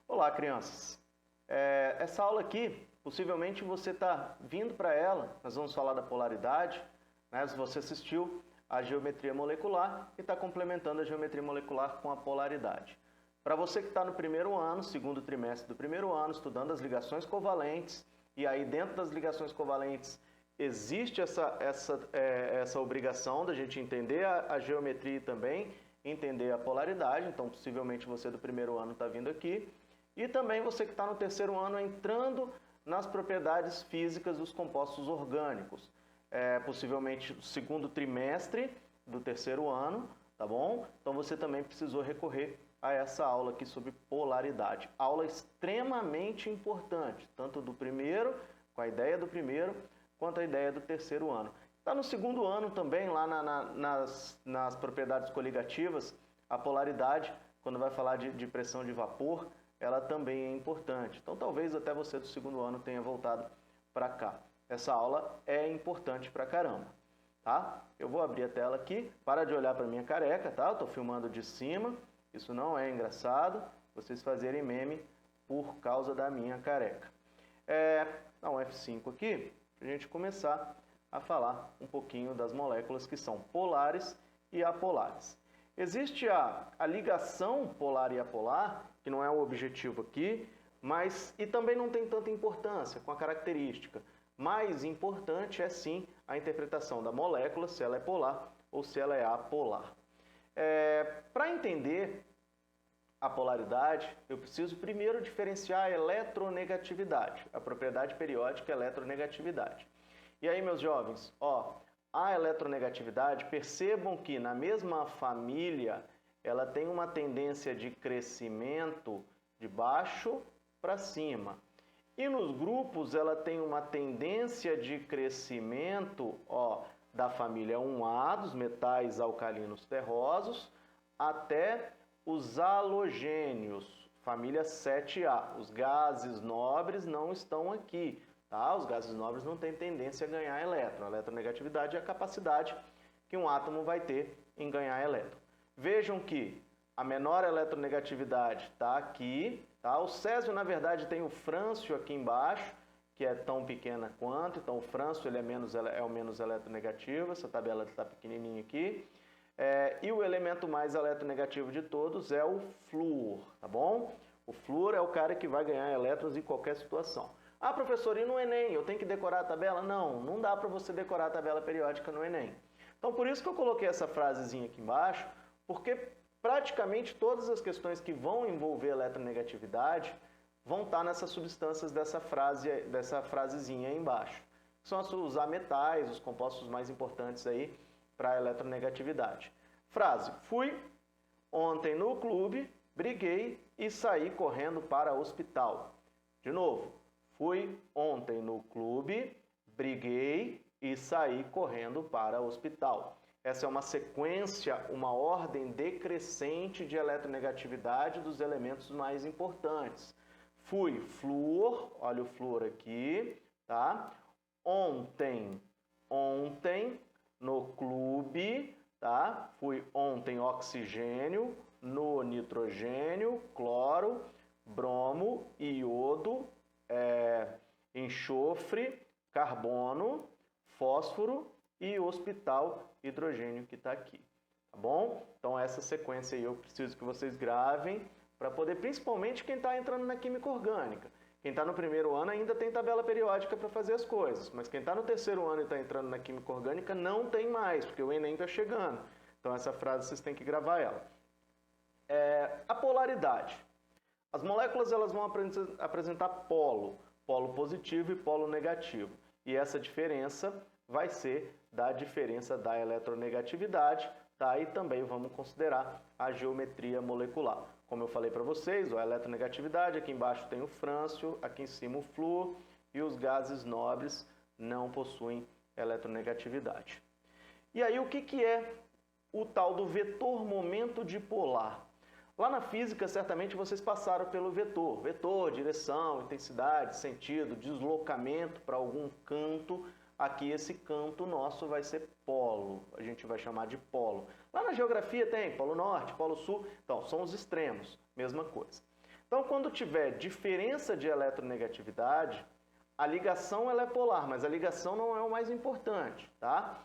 Olá, crianças. Essa aula aqui, possivelmente você está vindo para ela, nós vamos falar da polaridade, né? Se você assistiu a geometria molecular e está complementando a geometria molecular com a polaridade. Para você que está no primeiro ano, segundo trimestre do primeiro ano, estudando as ligações covalentes, e aí dentro das ligações covalentes existe essa obrigação da gente entender a geometria e também entender a polaridade, então possivelmente você do primeiro ano está vindo aqui, e também você que está no terceiro ano entrando nas propriedades físicas dos compostos orgânicos, possivelmente no segundo trimestre do terceiro ano, tá bom? Então você também precisou recorrer a essa aula aqui sobre polaridade. Aula extremamente importante, tanto do primeiro, com a ideia do primeiro, quanto a ideia do terceiro ano. Está no segundo ano também, lá nas propriedades coligativas, a polaridade, quando vai falar de pressão de vapor, ela também é importante. Então talvez até você do segundo ano tenha voltado para cá. Essa aula é importante pra caramba, tá? Eu vou abrir a tela aqui, para de olhar para minha careca, tá? Eu estou filmando de cima, isso não é engraçado, vocês fazerem meme por causa da minha careca. Dá um F5 aqui, para a gente começar a falar um pouquinho das moléculas que são polares e apolares. Existe a ligação polar e apolar, que não é o objetivo aqui, e também não tem tanta importância com a característica. Mais importante é sim a interpretação da molécula, se ela é polar ou se ela é apolar. Para entender a polaridade, eu preciso primeiro diferenciar a eletronegatividade, a propriedade periódica eletronegatividade. E aí, meus jovens, a eletronegatividade, percebam que na mesma família ela tem uma tendência de crescimento de baixo para cima. E nos grupos ela tem uma tendência de crescimento da família 1A, dos metais alcalinos terrosos, até os halogênios, família 7A. Os gases nobres não estão aqui, tá? Os gases nobres não têm tendência a ganhar elétron. A eletronegatividade é a capacidade que um átomo vai ter em ganhar elétron. Vejam que a menor eletronegatividade está aqui, tá? O césio, na verdade, tem o frâncio aqui embaixo, que é tão pequena quanto, então o frâncio ele é o menos eletronegativo, essa tabela está pequenininha aqui. E o elemento mais eletronegativo de todos é o flúor, tá bom? O flúor é o cara que vai ganhar elétrons em qualquer situação. Ah, professor, e no Enem, eu tenho que decorar a tabela? Não, não dá para você decorar a tabela periódica no Enem. Então, por isso que eu coloquei essa frasezinha aqui embaixo, porque praticamente todas as questões que vão envolver eletronegatividade vão estar nessas substâncias dessa frasezinha aí embaixo. São os ametais, os compostos mais importantes aí para a eletronegatividade. Frase: fui ontem no clube, briguei e saí correndo para o hospital. De novo, fui ontem no clube, briguei e saí correndo para o hospital. Essa é uma sequência, uma ordem decrescente de eletronegatividade dos elementos mais importantes. Fui flúor, olha o flúor aqui, tá? Ontem no clube, tá? Fui ontem oxigênio, no nitrogênio, cloro, bromo, iodo, enxofre, carbono, fósforo e hospital, hidrogênio que está aqui, tá bom? Então essa sequência aí eu preciso que vocês gravem para poder, principalmente quem está entrando na química orgânica. Quem está no primeiro ano ainda tem tabela periódica para fazer as coisas, mas quem está no terceiro ano e está entrando na química orgânica não tem mais, porque o Enem está chegando. Então essa frase vocês têm que gravar ela. A polaridade. As moléculas elas vão apresentar polo positivo e polo negativo. E essa diferença vai ser da diferença da eletronegatividade, tá? E também vamos considerar a geometria molecular. Como eu falei para vocês, a eletronegatividade, aqui embaixo tem o frâncio, aqui em cima o flúor, e os gases nobres não possuem eletronegatividade. E aí o que é o tal do vetor momento dipolar? Lá na física, certamente vocês passaram pelo vetor. Vetor, direção, intensidade, sentido, deslocamento para algum canto aqui esse canto nosso vai ser polo, a gente vai chamar de polo. Lá na geografia tem polo norte, polo sul, então são os extremos, mesma coisa. Então quando tiver diferença de eletronegatividade, a ligação ela é polar, mas a ligação não é o mais importante, tá?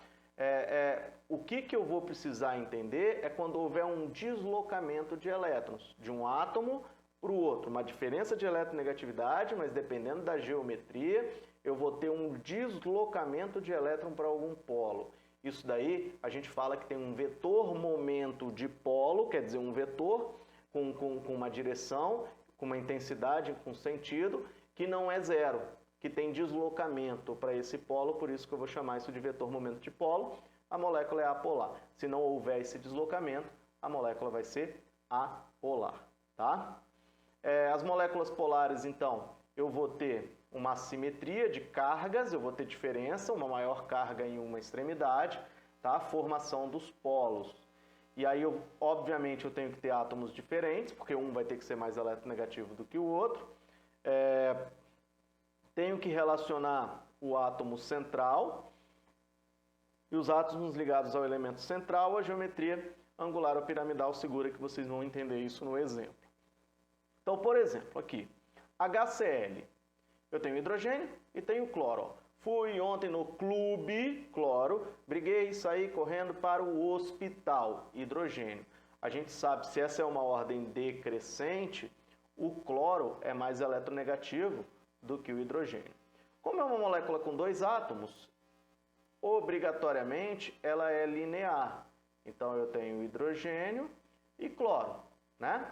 O que eu vou precisar entender é quando houver um deslocamento de elétrons, de um átomo para o outro, uma diferença de eletronegatividade, mas dependendo da geometria, eu vou ter um deslocamento de elétron para algum polo. Isso daí a gente fala que tem um vetor momento de polo, quer dizer, um vetor com uma direção, com uma intensidade, com sentido, que não é zero, que tem deslocamento para esse polo, por isso que eu vou chamar isso de vetor momento de polo. A molécula é apolar. Se não houver esse deslocamento, a molécula vai ser apolar, tá? As moléculas polares, então, eu vou ter uma assimetria de cargas, eu vou ter diferença, uma maior carga em uma extremidade, tá? Formação dos polos. E aí, obviamente, eu tenho que ter átomos diferentes, porque um vai ter que ser mais eletronegativo do que o outro. Tenho que relacionar o átomo central e os átomos ligados ao elemento central, a geometria angular ou piramidal segura, que vocês vão entender isso no exemplo. Então, por exemplo, aqui, HCl, eu tenho hidrogênio e tenho cloro. Ó. Fui ontem no clube, cloro, briguei e saí correndo para o hospital, hidrogênio. A gente sabe, se essa é uma ordem decrescente, o cloro é mais eletronegativo do que o hidrogênio. Como é uma molécula com dois átomos, obrigatoriamente ela é linear. Então eu tenho hidrogênio e cloro, né?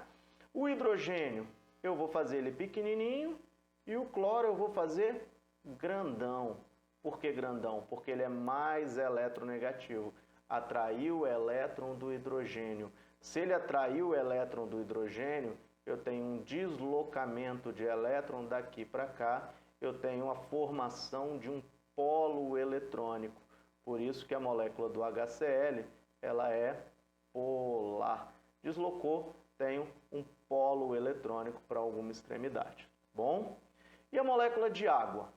O hidrogênio eu vou fazer ele pequenininho e o cloro eu vou fazer grandão. Por que grandão? Porque ele é mais eletronegativo. Atraiu o elétron do hidrogênio. Se ele atraiu o elétron do hidrogênio, eu tenho um deslocamento de elétron daqui para cá, eu tenho a formação de um polo eletrônico. Por isso que a molécula do HCl, ela é polar. Deslocou, tenho um polo eletrônico para alguma extremidade. Bom? E a molécula de água?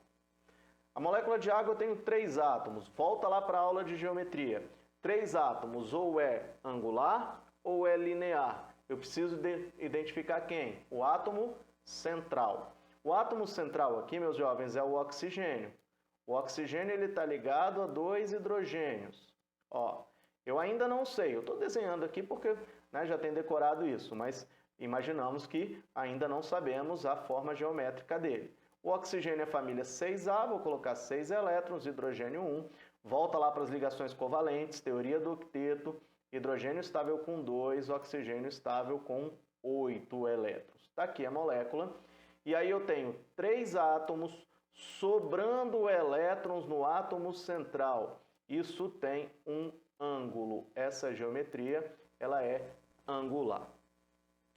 A molécula de água eu tenho 3 átomos. Volta lá para a aula de geometria. 3 átomos, ou é angular ou é linear. Eu preciso identificar quem? O átomo central. O átomo central aqui, meus jovens, é o oxigênio. O oxigênio está ligado a 2 hidrogênios. Ó, eu ainda não sei, eu estou desenhando aqui porque já tem decorado isso, mas imaginamos que ainda não sabemos a forma geométrica dele. O oxigênio é família 6A, vou colocar 6 elétrons, hidrogênio 1. Volta lá para as ligações covalentes, teoria do octeto. Hidrogênio estável com 2, oxigênio estável com 8 elétrons. Está aqui a molécula. E aí eu tenho 3 átomos sobrando elétrons no átomo central. Isso tem um ângulo. Essa geometria ela é angular.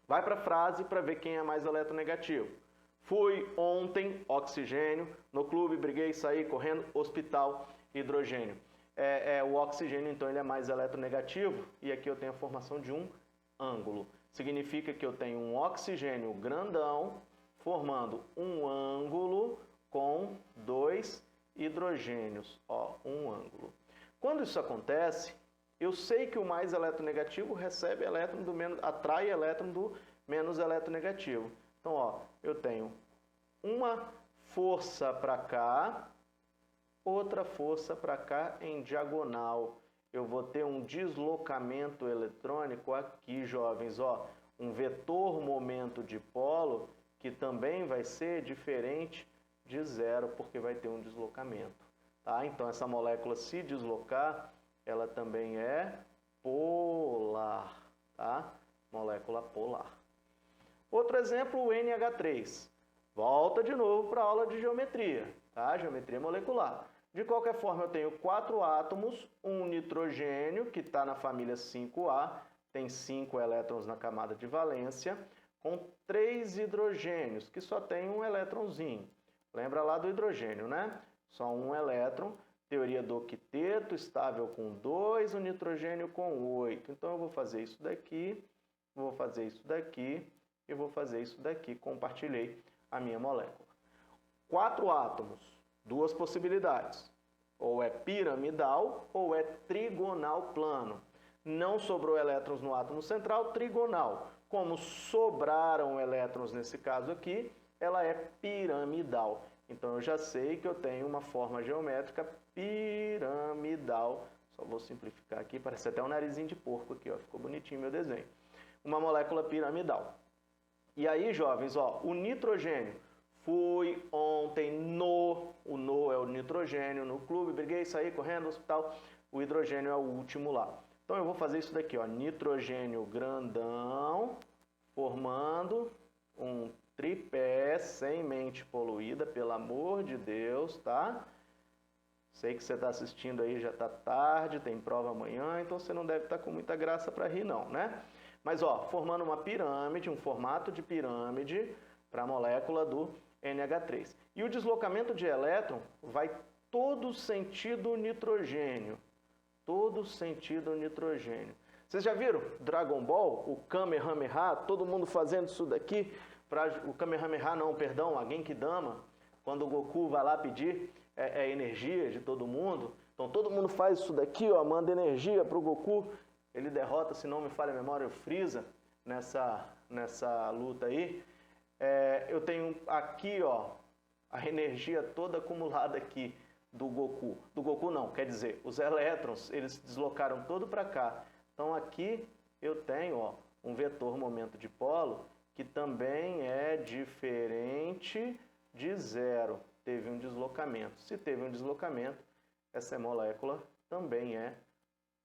Vai para a frase para ver quem é mais eletronegativo. Fui ontem, oxigênio, no clube, briguei, saí correndo, hospital, hidrogênio. O oxigênio, então, ele é mais eletronegativo e aqui eu tenho a formação de um ângulo. Significa que eu tenho um oxigênio grandão formando um ângulo com 2 hidrogênios. Ó, um ângulo. Quando isso acontece, eu sei que o mais eletronegativo recebe elétron do menos, atrai elétron do menos eletronegativo. Então, ó, eu tenho uma força para cá, outra força para cá em diagonal. Eu vou ter um deslocamento eletrônico aqui, jovens, ó, um vetor momento de polo que também vai ser diferente de zero, porque vai ter um deslocamento. Tá? Então, essa molécula, se deslocar, ela também é polar. Tá? Molécula polar. Outro exemplo, o NH3. Volta de novo para a aula de geometria, tá? Geometria molecular. De qualquer forma, eu tenho 4 átomos, um nitrogênio, que está na família 5A, tem 5 elétrons na camada de valência, com 3 hidrogênios, que só tem um elétronzinho. Lembra lá do hidrogênio, né? Só um elétron. Teoria do octeto, estável com 2, o nitrogênio com 8. Então, eu vou fazer isso daqui, vou fazer isso daqui, e vou fazer isso daqui. Compartilhei a minha molécula. 4 átomos, 2 possibilidades. ou é piramidal ou é trigonal plano. Não sobrou elétrons no átomo central, trigonal. Como sobraram elétrons nesse caso aqui, ela é piramidal. Então eu já sei que eu tenho uma forma geométrica piramidal. Só vou simplificar aqui, parece até um narizinho de porco aqui, ó. Ficou bonitinho meu desenho. Uma molécula piramidal. E aí, jovens, ó, o nitrogênio. Fui ontem o no é o nitrogênio, no clube, briguei, saí correndo no hospital. O hidrogênio é o último lá. Então eu vou fazer isso daqui, ó, nitrogênio grandão, formando um tripé sem mente poluída, pelo amor de Deus, tá? Sei que você está assistindo aí, já está tarde, tem prova amanhã, então você não deve estar com muita graça para rir não, né? Mas, ó, formando uma pirâmide, um formato de pirâmide para a molécula do NH3. E o deslocamento de elétron vai todo sentido nitrogênio. Todo sentido nitrogênio. Vocês já viram Dragon Ball, o Kamehameha, todo mundo fazendo isso daqui? O Kamehameha não, perdão, a Genkidama, quando o Goku vai lá pedir energia de todo mundo. Então todo mundo faz isso daqui, ó, manda energia para o Goku. Ele derrota, se não me falha a memória, o Freeza nessa luta aí. Eu tenho aqui, ó, a energia toda acumulada aqui do Goku. Do Goku não, quer dizer, os elétrons, eles se deslocaram todo para cá. Então aqui eu tenho, ó, um vetor momento dipolo que também é diferente de zero. Teve um deslocamento. Se teve um deslocamento, essa molécula também é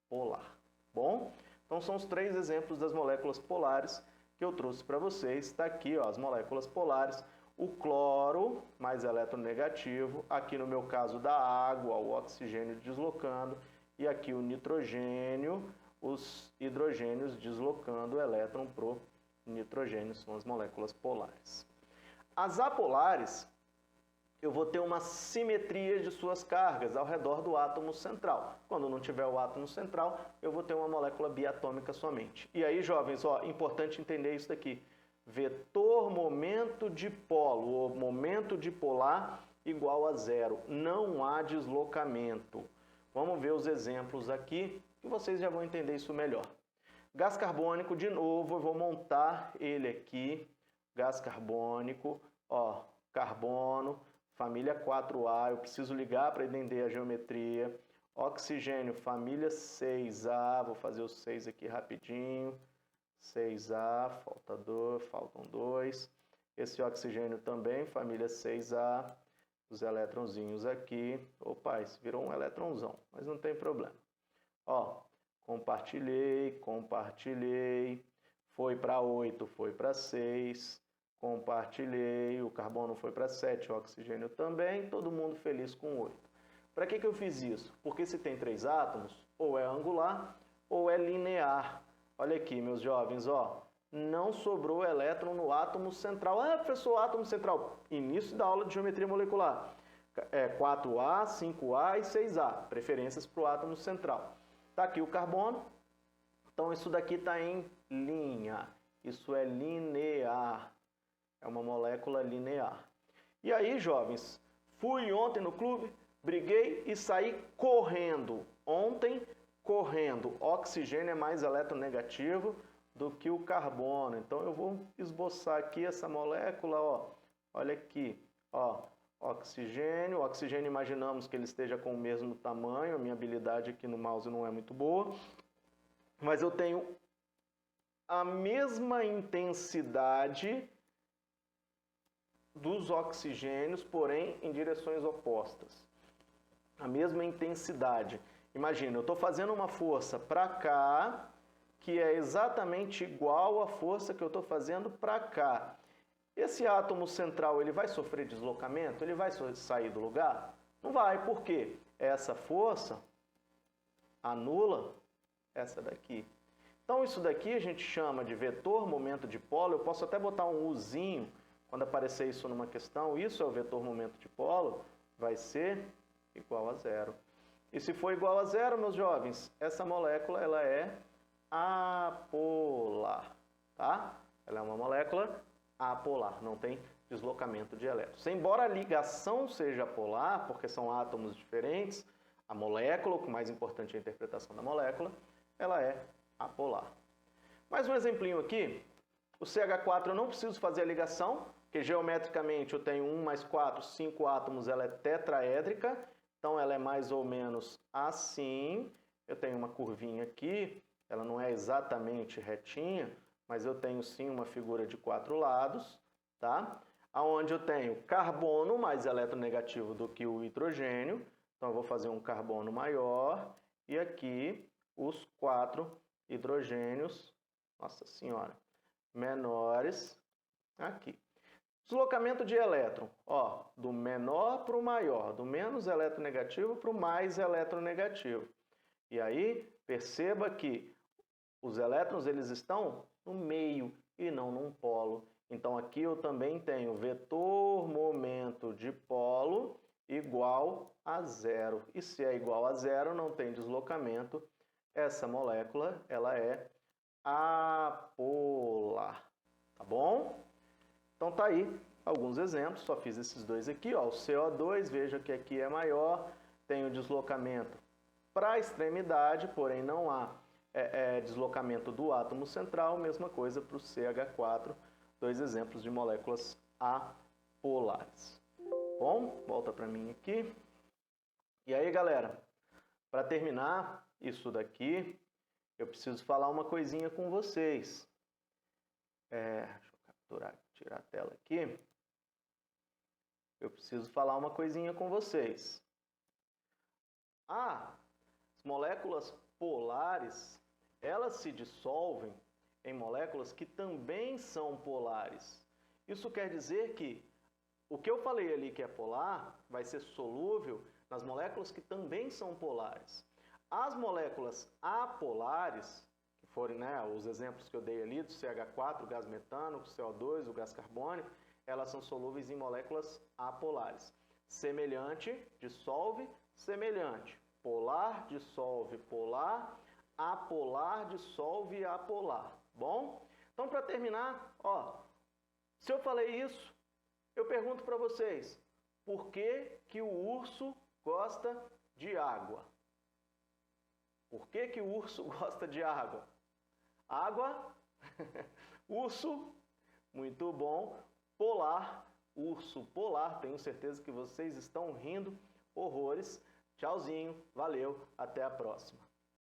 polar. Bom? Então são os 3 exemplos das moléculas polares que eu trouxe para vocês. Está aqui, ó, as moléculas polares. O cloro, mais eletronegativo. Aqui no meu caso da água, o oxigênio deslocando. E aqui o nitrogênio, os hidrogênios deslocando o elétron para o nitrogênio. São as moléculas polares. As apolares, eu vou ter uma simetria de suas cargas ao redor do átomo central. Quando não tiver o átomo central, eu vou ter uma molécula biatômica somente. E aí, jovens, ó, importante entender isso daqui. Vetor momento dipolo, ou momento dipolar, igual a zero. Não há deslocamento. Vamos ver os exemplos aqui, que vocês já vão entender isso melhor. Gás carbônico, de novo, eu vou montar ele aqui. Gás carbônico, ó, carbono, família 4A, eu preciso ligar para entender a geometria. Oxigênio, família 6A, vou fazer os 6 aqui rapidinho. 6A, faltam 2. Esse oxigênio também, família 6A. Os eletronzinhos aqui. Opa, isso virou um eletronzão, mas não tem problema. Ó, compartilhei. Foi para 8, foi para 6. Compartilhei, o carbono foi para 7, o oxigênio também, todo mundo feliz com 8. Para que eu fiz isso? Porque se tem 3 átomos, ou é angular ou é linear. Olha aqui, meus jovens, ó, não sobrou elétron no átomo central. Ah, professor, átomo central, início da aula de geometria molecular. 4A, 5A e 6A, preferências para o átomo central. Está aqui o carbono, então isso daqui está em linha, isso é linear. É uma molécula linear. E aí, jovens, fui ontem no clube, briguei e saí correndo. Ontem, correndo. Oxigênio é mais eletronegativo do que o carbono. Então, eu vou esboçar aqui essa molécula, ó. Olha aqui, ó. Oxigênio. O oxigênio, imaginamos que ele esteja com o mesmo tamanho. A minha habilidade aqui no mouse não é muito boa. Mas eu tenho a mesma intensidade dos oxigênios, porém em direções opostas. A mesma intensidade. Imagina, eu estou fazendo uma força para cá, que é exatamente igual à força que eu estou fazendo para cá. Esse átomo central, ele vai sofrer deslocamento? Ele vai sair do lugar? Não vai, por quê? Essa força anula essa daqui. Então isso daqui a gente chama de vetor momento dipolo. Eu posso até botar um Uzinho quando aparecer isso numa questão. Isso é o vetor momento dipolo, vai ser igual a zero. E se for igual a zero, meus jovens, essa molécula ela é apolar, tá? Ela é uma molécula apolar, não tem deslocamento de elétrons. Embora a ligação seja polar, porque são átomos diferentes, a molécula, o mais importante é a interpretação da molécula, ela é apolar. Mais um exemplinho aqui, o CH4 eu não preciso fazer a ligação, porque geometricamente eu tenho 1 mais 4, 5 átomos, ela é tetraédrica, então ela é mais ou menos assim. Eu tenho uma curvinha aqui, ela não é exatamente retinha, mas eu tenho sim uma figura de 4 lados, tá? Onde eu tenho carbono mais eletronegativo do que o hidrogênio, então eu vou fazer um carbono maior, e aqui os 4 hidrogênios, nossa senhora, menores aqui. Deslocamento de elétron, ó, do menor para o maior, do menos eletronegativo para o mais eletronegativo. E aí, perceba que os elétrons eles estão no meio e não num polo. Então aqui eu também tenho vetor momento de polo igual a zero. E se é igual a zero, não tem deslocamento. Essa molécula ela é apolar. Tá bom? Então tá aí alguns exemplos, só fiz esses dois aqui, ó. O CO2, veja que aqui é maior, tem o deslocamento para a extremidade, porém não há deslocamento do átomo central, mesma coisa para o CH4, dois exemplos de moléculas apolares. Bom, volta para mim aqui. E aí, galera, para terminar isso daqui, eu preciso falar uma coisinha com vocês. Deixa eu capturar, tirar a tela aqui. Eu preciso falar uma coisinha com vocês. As moléculas polares, elas se dissolvem em moléculas que também são polares. Isso quer dizer que o que eu falei ali que é polar vai ser solúvel nas moléculas que também são polares. As moléculas apolares, que forem os exemplos que eu dei ali, do CH4, o gás metano, o CO2, o gás carbônico, elas são solúveis em moléculas apolares. Semelhante, dissolve, semelhante. Polar, dissolve, polar. Apolar, dissolve, apolar. Bom? Então, para terminar, se eu falei isso, eu pergunto para vocês, por que o urso gosta de água? Por que o urso gosta de água? Água, urso, muito bom, polar, urso polar, tenho certeza que vocês estão rindo horrores. Tchauzinho, valeu, até a próxima.